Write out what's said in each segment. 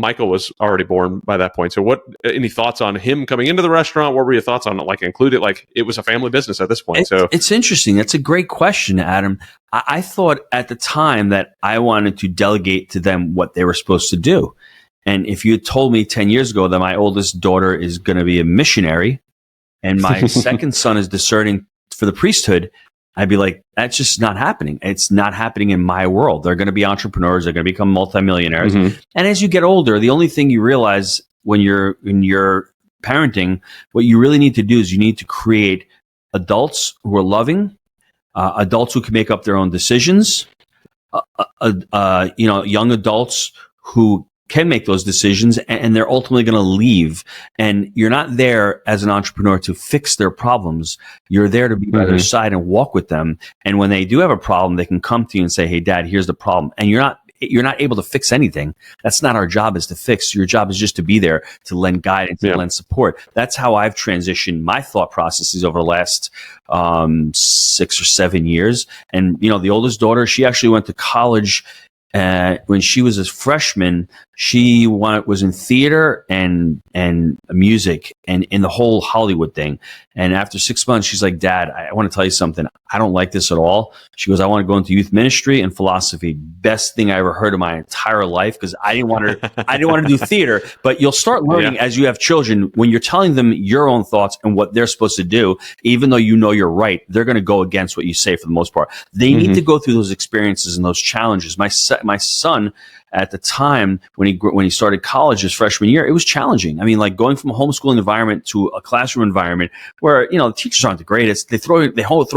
Michael was already born by that point. So any thoughts on him coming into the restaurant? What were your thoughts on it? Like included, like it was a family business at this point. It's interesting. That's a great question, Adam. I thought at the time that I wanted to delegate to them what they were supposed to do. And if you had told me 10 years ago that my oldest daughter is going to be a missionary and my second son is discerning for the priesthood, I'd be like, that's just not happening. It's not happening in my world. They're going to be entrepreneurs. They're going to become multimillionaires. And as you get older, the only thing you realize when you're parenting, what you really need to do is you need to create adults who are loving, adults who can make up their own decisions, young adults who can make those decisions, and they're ultimately going to leave. And you're not there as an entrepreneur to fix their problems. You're there to be by their side and walk with them. And when they do have a problem, they can come to you and say, "Hey, Dad, here's the problem." And you're not able to fix anything. That's not our job, is to fix. Your job is just to be there to lend guidance, to lend support. That's how I've transitioned my thought processes over the last 6 or 7 years. And, the oldest daughter, she actually went to college. When she was a freshman, she was in theater and music and in the whole Hollywood thing. And after 6 months, she's like, "Dad, I want to tell you something. I don't like this at all." She goes, "I want to go into youth ministry and philosophy." Best thing I ever heard in my entire life, because I didn't want to do theater. But you'll start learning as you have children, when you're telling them your own thoughts and what they're supposed to do, even though you're right, they're going to go against what you say for the most part. They need to go through those experiences and those challenges. My son, at the time when he started college his freshman year, it was challenging. I mean, like going from a homeschooling environment to a classroom environment where, the teachers aren't the greatest. They throw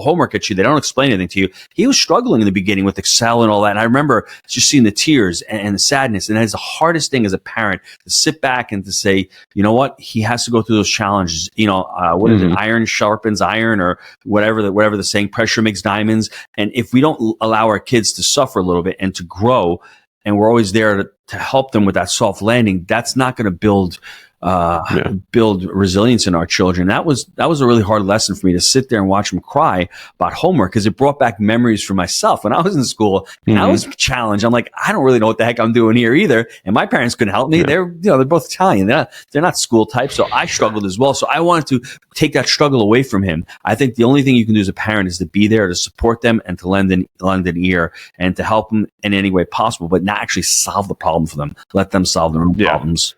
homework at you. They don't explain anything to you. He was struggling in the beginning with Excel and all that. And I remember just seeing the tears and the sadness. And that's the hardest thing as a parent, to sit back and to say, you know what? He has to go through those challenges. What is it? Iron sharpens iron, or whatever the saying, pressure makes diamonds. And if we don't allow our kids to suffer a little bit and to grow, and we're always there to help them with that soft landing, that's not going to build resilience in our children. That was a really hard lesson for me, to sit there and watch them cry about homework, because it brought back memories for myself when I was in school. And I was challenged. I'm like, I don't really know what the heck I'm doing here either. And my parents couldn't help me. They're both Italian. They're not school types. So I struggled as well. So I wanted to take that struggle away from him. I think the only thing you can do as a parent is to be there to support them and to lend an ear and to help them in any way possible, but not actually solve the problem for them. Let them solve their own problems.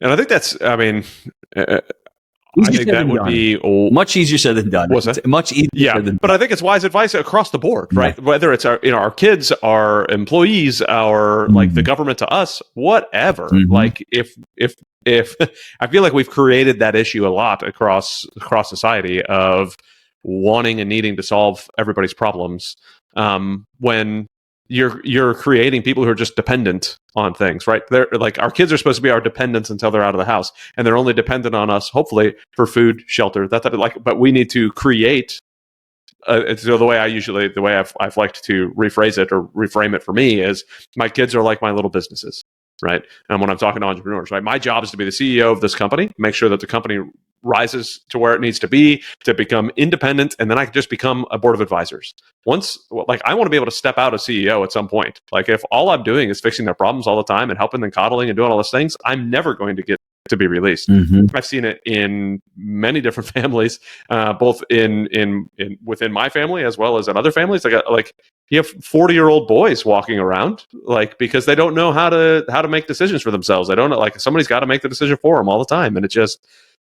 And I think that's, I think that would be much easier said than done. Was it? Much easier said than done. But I think it's wise advice across the board, right? Whether it's our kids, our employees, our like the government to us, whatever. Like if I feel like we've created that issue a lot across society of wanting and needing to solve everybody's problems, when you're creating people who are just dependent on things, right? They're like, our kids are supposed to be our dependents until they're out of the house, and they're only dependent on us, hopefully, for food, shelter, that type of but we need to create. So the way I've liked to rephrase it or reframe it for me is, my kids are like my little businesses, right? And when I'm talking to entrepreneurs, right, my job is to be the CEO of this company, make sure that the company rises to where it needs to be, to become independent, and then I can just become a board of advisors. Once, I want to be able to step out as CEO at some point. Like, if all I'm doing is fixing their problems all the time and helping them, coddling and doing all those things, I'm never going to get to be released. I've seen it in many different families, both in within my family as well as in other families. Like you have 40-year-old boys walking around, like, because they don't know how to make decisions for themselves. They don't know, like, somebody's got to make the decision for them all the time, and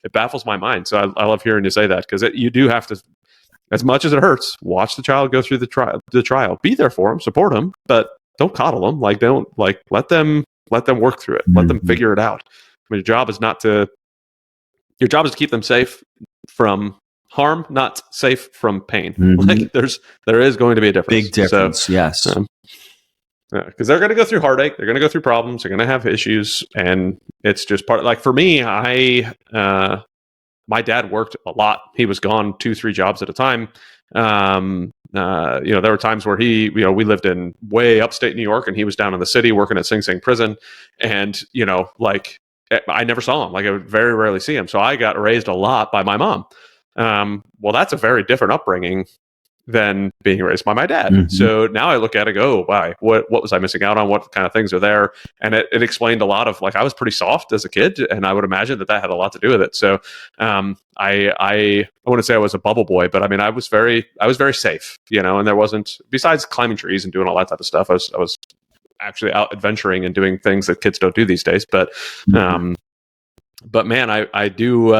it baffles my mind. So I love hearing you say that, because you do have to, as much as it hurts, watch the child go through the trial. Be there for them, support them, but don't coddle them. Like, don't, like, let them work through it. Let them figure it out. I mean, your job is to keep them safe from harm, not safe from pain. Like, there is going to be a difference. Big difference. So, yes. Because they're going to go through heartache, they're going to go through problems, they're going to have issues, and it's just part. Like, for me, my dad worked a lot. He was gone 2-3 jobs at a time. There were times where we lived in way upstate New York, and he was down in the city working at Sing Sing prison, and I never saw him. Like, I would very rarely see him. So I got raised a lot by my mom. Well, that's a very different upbringing than being raised by my dad. Mm-hmm. So now I look at it and go, oh, wow, what was I missing out on? What kind of things are there? And it explained a lot of, like, I was pretty soft as a kid, and I would imagine that had a lot to do with it. So I wouldn't say I was a bubble boy, but I mean, I was very safe, and there wasn't, besides climbing trees and doing all that type of stuff, I was actually out adventuring and doing things that kids don't do these days. But man, I do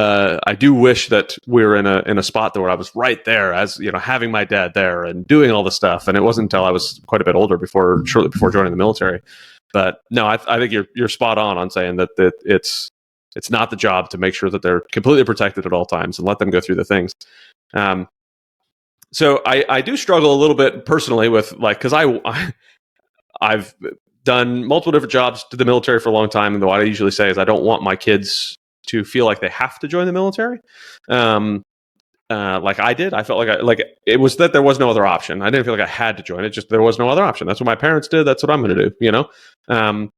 wish that we were in a spot where I was right there, as having my dad there and doing all the stuff. And it wasn't until I was quite a bit older, shortly before joining the military. But no, I think you're spot on saying that it's not the job to make sure that they're completely protected at all times and let them go through the things. So I do struggle a little bit personally with, like, because I've done multiple different jobs to the military for a long time, and what I usually say is I don't want my kids to feel like they have to join the military. Like I did. I felt like it was that there was no other option. I didn't feel like I had to join it; just there was no other option. That's what my parents did. That's what I'm going to do.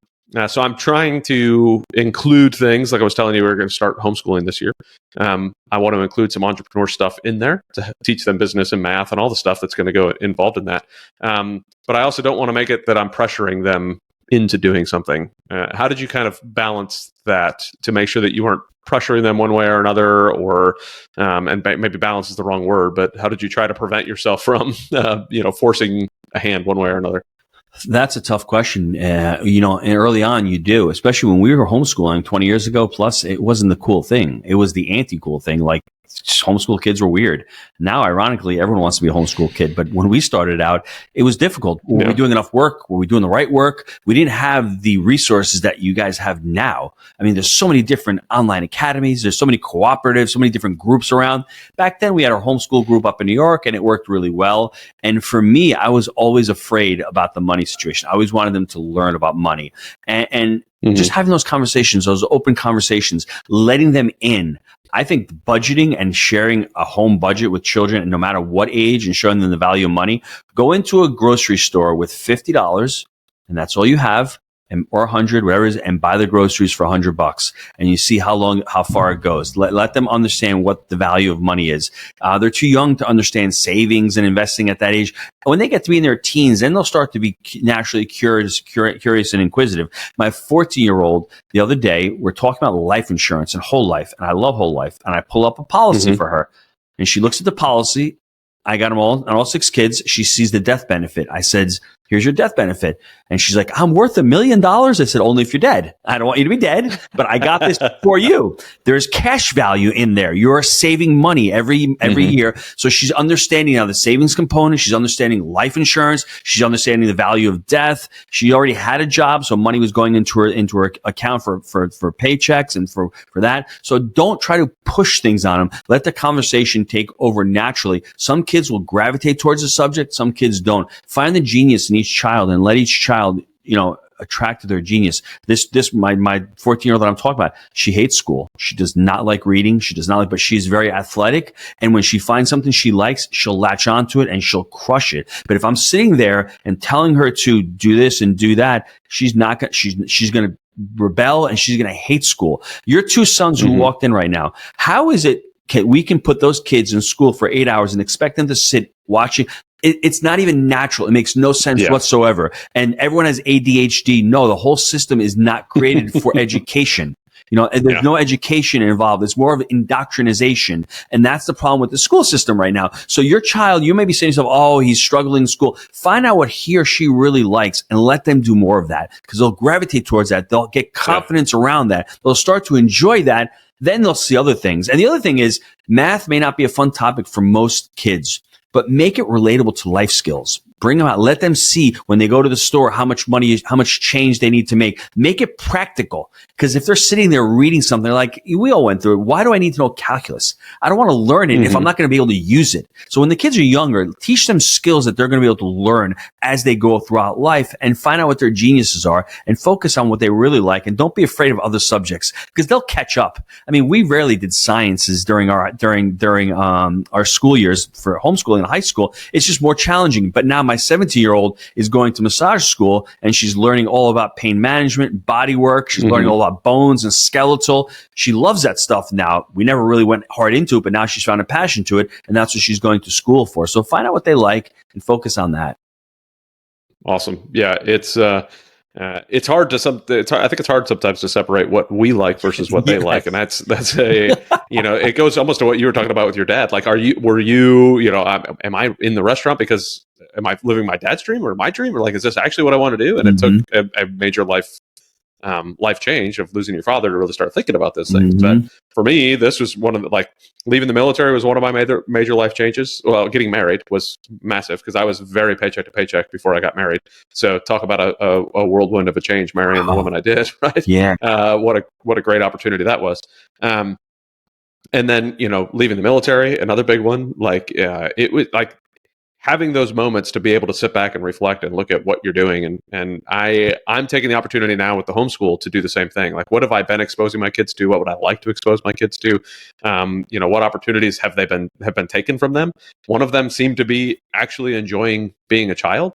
So I'm trying to include things, like I was telling you, we're going to start homeschooling this year. I want to include some entrepreneur stuff in there to teach them business and math and all the stuff that's going to go involved in that. But I also don't want to make it that I'm pressuring them into doing something. How did you kind of balance that to make sure that you weren't pressuring them one way or another, or and maybe balance is the wrong word, but how did you try to prevent yourself from forcing a hand one way or another? That's a tough question. And early on you do, especially when we were homeschooling 20 years ago plus, it wasn't the cool thing. It was the anti-cool thing. Like, homeschool kids were weird. Now, ironically, everyone wants to be a homeschool kid. But when we started out, it was difficult. Were we doing enough work? Were we doing the right work? We didn't have the resources that you guys have now. I mean, there's so many different online academies. There's so many cooperatives, so many different groups around. Back then, we had our homeschool group up in New York, and it worked really well. And for me, I was always afraid about the money situation. I always wanted them to learn about money. And just having those conversations, those open conversations, letting them in. I think budgeting and sharing a home budget with children, no matter what age, and showing them the value of money. Go into a grocery store with $50, and that's all you have, or 100, whatever it is, and buy the groceries for $100, and you see how far it goes. Let them understand what the value of money is. They're too young to understand savings and investing at that age. When they get to be in their teens, then they'll start to be naturally curious and inquisitive. My 14-year-old, the other day, we're talking about life insurance and whole life, and I love whole life, and I pull up a policy for her, and she looks at the policy. I got them all 6 kids. She sees the death benefit. I said, here's your death benefit. And she's like, I'm worth $1 million. I said, only if you're dead. I don't want you to be dead, but I got this for you. There's cash value in there. You're saving money every year. So she's understanding now the savings component. She's understanding life insurance. She's understanding the value of death. She already had a job, so money was going into her account for paychecks and for that. So don't try to push things on them. Let the conversation take over naturally. Some kids will gravitate towards the subject. Some kids don't. Find the genius in each child and let each child, attract to their genius. My 14-year-old that I'm talking about, she hates school. She does not like reading. But she's very athletic. And when she finds something she likes, she'll latch onto it and she'll crush it. But if I'm sitting there and telling her to do this and do that, she's going to rebel and she's going to hate school. Your 2 sons who walked in right now, how is it we can put those kids in school for 8 hours and expect them to sit watching? It's not even natural. It makes no sense whatsoever. And everyone has ADHD. No, the whole system is not created for education. There's no education involved. It's more of indoctrination. And that's the problem with the school system right now. So your child, you may be saying to yourself, oh, he's struggling in school. Find out what he or she really likes and let them do more of that, because they'll gravitate towards that. They'll get confidence around that. They'll start to enjoy that. Then they'll see other things. And the other thing is, math may not be a fun topic for most kids, but make it relatable to life skills. Bring them out. Let them see when they go to the store how much money, how much change they need to make. Make it practical. Because if they're sitting there reading something, they're like, we all went through it. Why do I need to know calculus? I don't want to learn it if I'm not going to be able to use it. So when the kids are younger, teach them skills that they're going to be able to learn as they go throughout life, and find out what their geniuses are and focus on what they really like. And don't be afraid of other subjects, because they'll catch up. I mean, we rarely did sciences during our school years for homeschooling in high school. It's just more challenging. But now my 17-year-old is going to massage school and she's learning all about pain management, body work. She's learning all about bones and skeletal. She loves that stuff now. We never really went hard into it, but now she's found a passion to it, and that's what she's going to school for. So find out what they like and focus on that. Awesome. Yeah, it's hard to I think it's hard sometimes to separate what we like versus what they like, and that's a it goes almost to what you were talking about with your dad. Like, were you am I in the restaurant because am I living my dad's dream or my dream, or like is this actually what I want to do? And it took a major life change of losing your father to really start thinking about those things. But for me, this was one of the, leaving the military was one of my major life changes. Well, getting married was massive because I was very paycheck to paycheck before I got married. So talk about a whirlwind of a change, marrying the woman I did, right? Yeah. What a great opportunity that was. And then, leaving the military, another big one. It was like having those moments to be able to sit back and reflect and look at what you're doing. And I'm taking the opportunity now with the homeschool to do the same thing. Like, what have I been exposing my kids to? What would I like to expose my kids to? What opportunities have been taken from them? One of them seemed to be actually enjoying being a child.